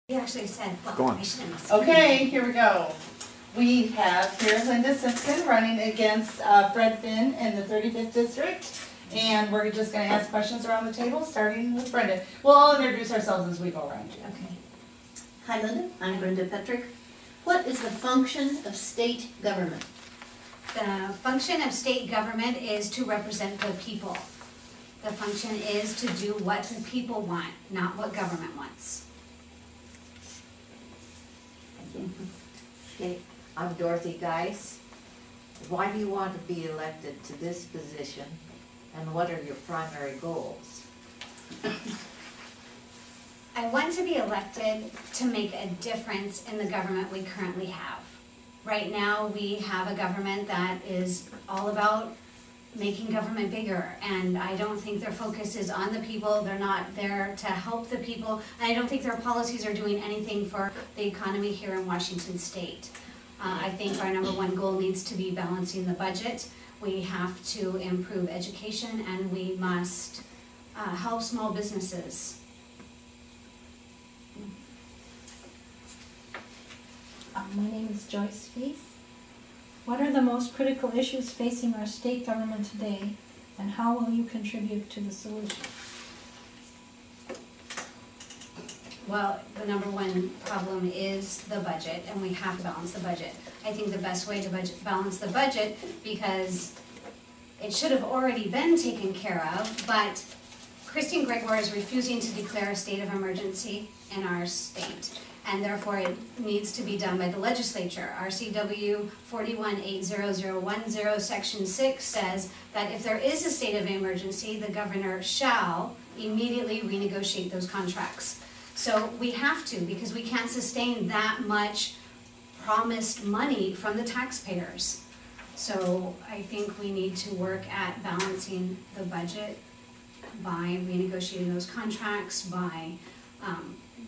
He actually said, well, Go on. I shouldn't have. Okay, here we go. We have here Linda Simpson running against Fred Finn in the 35th District. And we're just going to ask questions around the table, starting with Brenda. We'll all introduce ourselves as we go around. Okay. Hi Linda, I'm Brenda Petrick. What is the function of state government? The function of state government is to represent the people. The function is to do what the people want, not what government wants. Okay, I'm Dorothy Geis. Why do you want to be elected to this position, and what are your primary goals? I want to be elected to make a difference in the government we currently have. Right now, we have a government that is all about making government bigger, and I don't think their focus is on the people. They're not there to help the people, and I don't think their policies are doing anything for the economy here in Washington State. I think our #1 goal needs to be balancing the budget. We have to improve education, and we must help small businesses. My name is Joyce Feith. What are the most critical issues facing our state government today, and how will you contribute to the solution? Well, the #1 problem is the budget, and we have to balance the budget. I think the best way to balance the budget, because it should have already been taken care of, but Christine Gregoire is refusing to declare a state of emergency in our state, and therefore it needs to be done by the legislature. RCW 418010 Section 6 says that if there is a state of emergency, the governor shall immediately renegotiate those contracts. So we have to, because we can't sustain that much promised money from the taxpayers. So I think we need to work at balancing the budget by renegotiating those contracts, by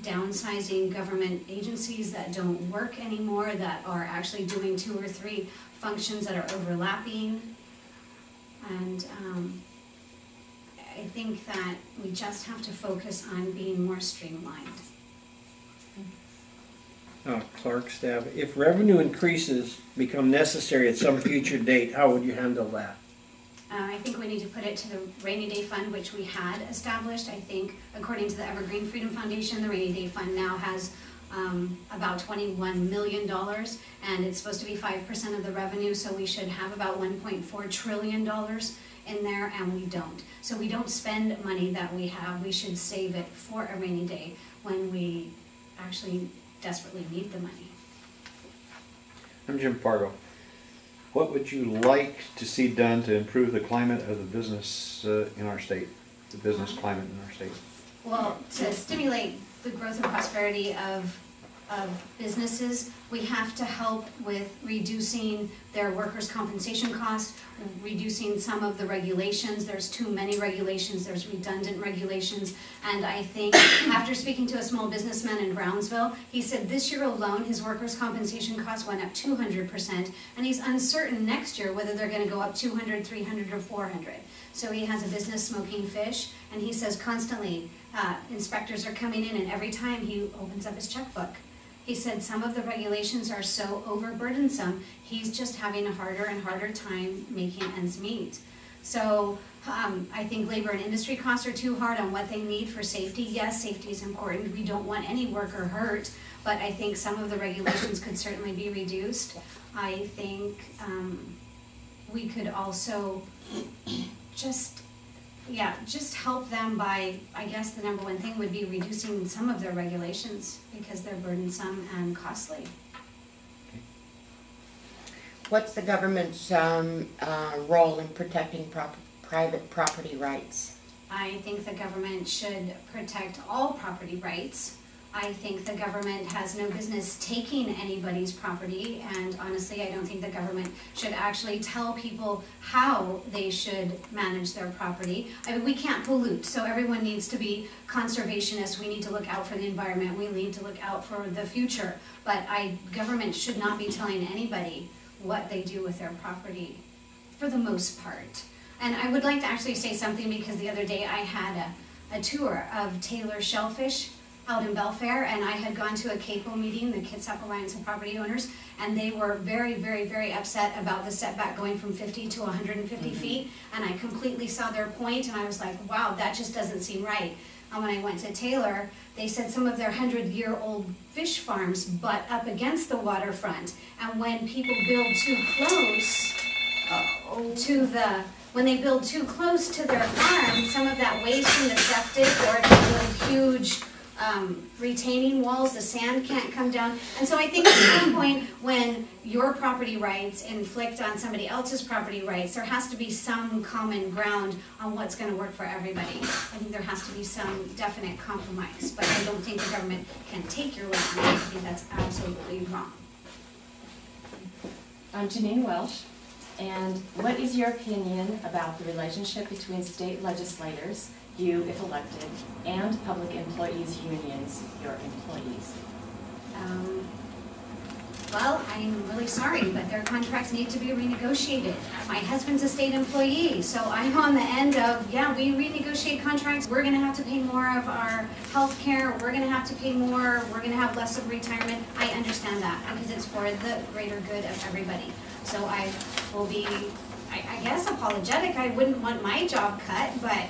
downsizing government agencies that don't work anymore, that are actually doing 2 or 3 functions that are overlapping. And I think that we just have to focus on being more streamlined. Clark Stab, if revenue increases become necessary at some future date, how would you handle that? I think we need to put it to the rainy day fund, which we had established. I think, according to the Evergreen Freedom Foundation, the rainy day fund now has about $21 million, and it's supposed to be 5% of the revenue, so we should have about $1.4 trillion in there, and we don't. So we don't spend money that we have. We should save it for a rainy day when we actually desperately need the money. I'm Jim Fargo. What would you like to see done to improve the climate of the business in our state, the business climate in our state? Well, to stimulate the growth and prosperity of businesses, we have to help with reducing their workers' compensation costs, reducing some of the regulations. There's too many regulations, there's redundant regulations, and I think after speaking to a small businessman in Brownsville, he said this year alone his workers' compensation costs went up 200%, and he's uncertain next year whether they're going to go up 200, 300, or 400. So he has a business smoking fish, and he says constantly inspectors are coming in, and every time he opens up his checkbook, he said some of the regulations are so overburdensome, he's just having a harder and harder time making ends meet. So I think labor and industry costs are too hard on what they need for safety. Yes, safety is important. We don't want any worker hurt, but I think some of the regulations could certainly be reduced. I think we could also just help them by, I guess the #1 thing would be reducing some of their regulations because they're burdensome and costly. What's the government's role in protecting private property rights? I think the government should protect all property rights. I think the government has no business taking anybody's property, and honestly, I don't think the government should actually tell people how they should manage their property. I mean, we can't pollute, so everyone needs to be conservationists. We need to look out for the environment. We need to look out for the future. But government should not be telling anybody what they do with their property, for the most part. And I would like to actually say something, because the other day I had a tour of Taylor Shellfish out in Belfair, and I had gone to a CAPO meeting, the Kitsap Alliance of Property Owners, and they were very, very, very upset about the setback going from 50 to 150 feet, and I completely saw their point, and I was like, wow, that just doesn't seem right. And when I went to Taylor, they said some of their 100-year-old fish farms butt up against the waterfront, and when people build too close to the, when they build too close to their farm, some of that waste from the septic, or if they build huge retaining walls, the sand can't come down. And so I think at some point when your property rights inflict on somebody else's property rights, there has to be some common ground on what's going to work for everybody. I think there has to be some definite compromise, but I don't think the government can take your land. I think that's absolutely wrong. I'm Janine Welsh, and what is your opinion about the relationship between state legislators, you if elected, and public employees unions, your employees? Well, I'm really sorry, but their contracts need to be renegotiated. My husband's a state employee, so I'm on the end of, yeah, we renegotiate contracts. We're gonna have to pay more of our health care. We're gonna have to pay more. We're gonna have less of retirement. I understand that because it's for the greater good of everybody. So I will be, I guess, apologetic. I wouldn't want my job cut, but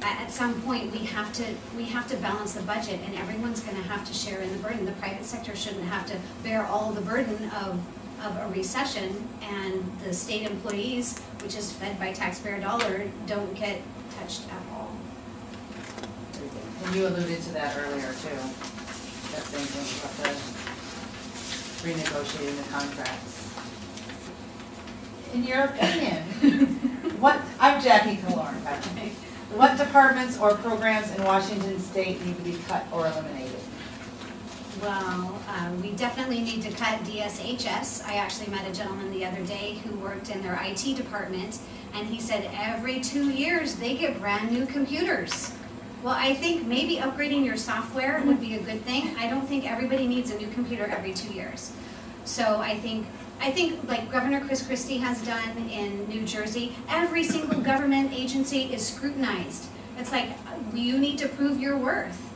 at some point we have to balance the budget, and everyone's going to have to share in the burden. The private sector shouldn't have to bear all the burden of a recession, and the state employees, which is fed by taxpayer dollar, don't get touched at all. And you alluded to that earlier too, that same thing about the renegotiating the contracts. In your opinion, I'm Jackie Kalorn, by the way. What departments or programs in Washington State need to be cut or eliminated? Well, we definitely need to cut DSHS. I actually met a gentleman the other day who worked in their IT department, and he said every 2 years they get brand new computers. Well, I think maybe upgrading your software would be a good thing. I don't think everybody needs a new computer every 2 years. So I think like Governor Chris Christie has done in New Jersey, every single government agency is scrutinized. It's like, you need to prove your worth.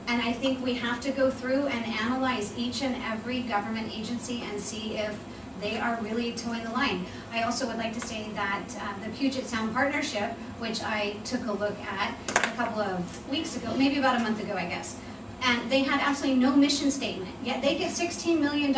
And I think we have to go through and analyze each and every government agency and see if they are really towing the line. I also would like to say that the Puget Sound Partnership, which I took a look at a couple of weeks ago, maybe about a month ago, I guess, and they had absolutely no mission statement, yet they get $16 million.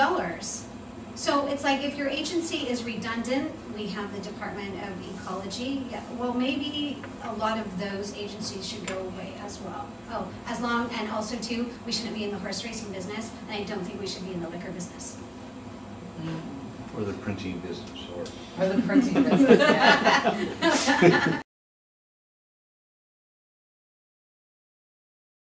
So it's like, if your agency is redundant, we have the Department of Ecology. Yeah, well, maybe a lot of those agencies should go away as well. Oh, as long, and also too, we shouldn't be in the horse racing business, and I don't think we should be in the liquor business. Or the printing business, Or the printing business, yeah.